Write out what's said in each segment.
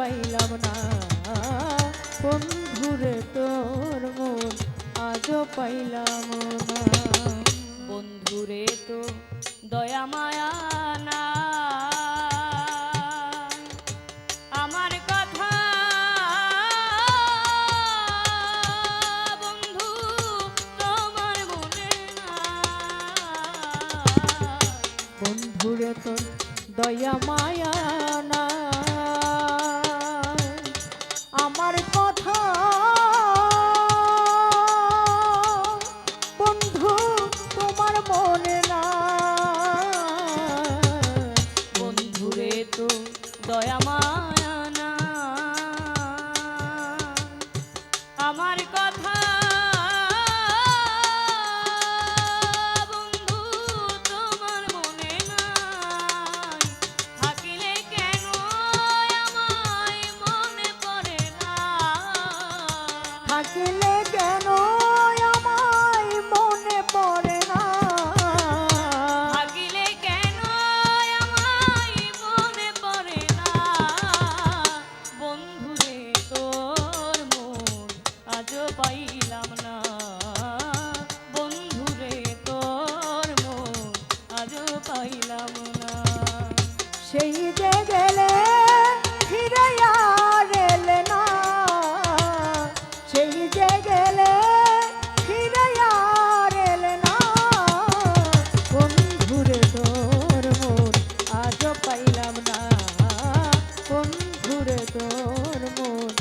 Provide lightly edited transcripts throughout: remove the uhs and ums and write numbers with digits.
পাইলাম না বন্ধুরে তোর মন আজও পাইলাম না। বন্ধুরে তো দয়া মায়া না, আমার কথা বন্ধু তোমার মনে না। বন্ধুরে তোর দয়া মায়া না, আমার কথা বন্ধু তোমার মনে না। বন্ধুরে তো দয়া মায়া না, আমার কথা বন্ধু তোমার মনে নাই। থাকিলে কেন আমায় মনে পড়ে না, থাকিলে কেন আমায় মনে পড়ে না, থাকিলে কেন আমায় মনে পড়ে না। বন্ধুরে তোর মন আজও পাইলাম না, বন্ধুরে তোর মন আজও পাইলাম না। সেই যে গেলে ফিরে আর এলে না, সেই যে গেলে ফিরে আর এলে না। বন্ধুরে তোর মন আজও পাইলাম না, বন্ধুরে তোর মন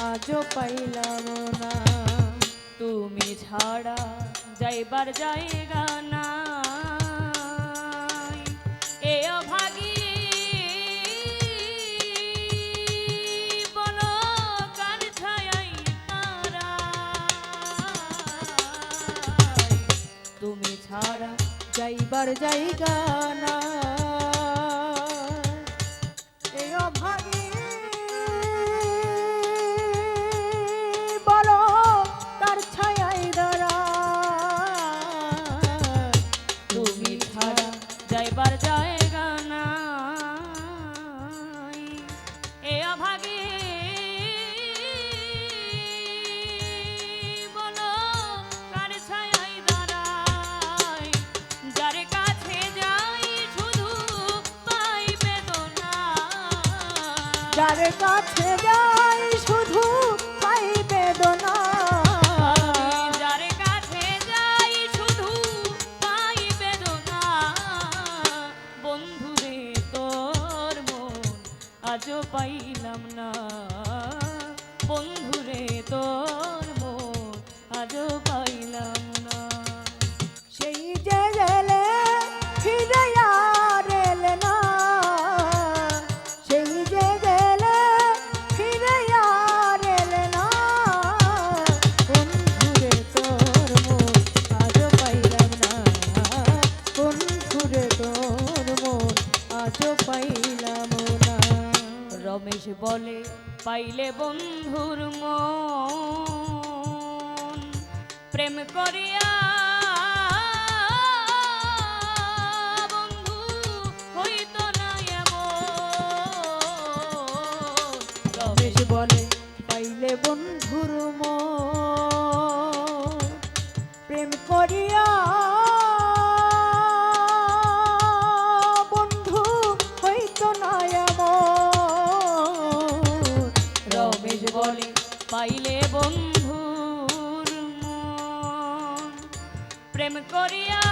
আজও পাইলাম না। তুমি ছাড়া যাইবার জায়গা নাই, এ অভাগী বলো কার ছায়ায় তারাই। তুমি ছাড়া যাইবার জায়গা না, এই অভাগী বলো তার ছায়ায় দাঁড়ায়। তুমি ছাড়া যাইবার জায়গা নাই, এ অভাগী বলো কার ছায়ায় দাঁড়াই। যার কাছে যাই শুধু পাই বেদনা, যার কাছে যাই শুধু পাই বেদনা, যার কাছে যাই শুধু পাই বেদনা। বন্ধুরে তোর মন আজও পাইলাম না, বন্ধুরে তোর মন আজও পাইলাম না। সেই যে গেলে ফিরে আর এলে না, সেই যে গেলে ফিরে আর এলে না। বন্ধুরে তোর মন আজও পাইলাম না, বন্ধুরে তোর মন আজও পাইলাম না। রমেশ বলে পাইলে বন্ধুর মন, প্রেম করিয়া বন্ধু হইতো না এমন। রমেশ বলে পাইলে বন্ধুর মন, প্রেম করিয়া বন্ধু হইতো না এমন। রমেশ বলে পাইলে বন্ধুর মন, প্রেম করিয়া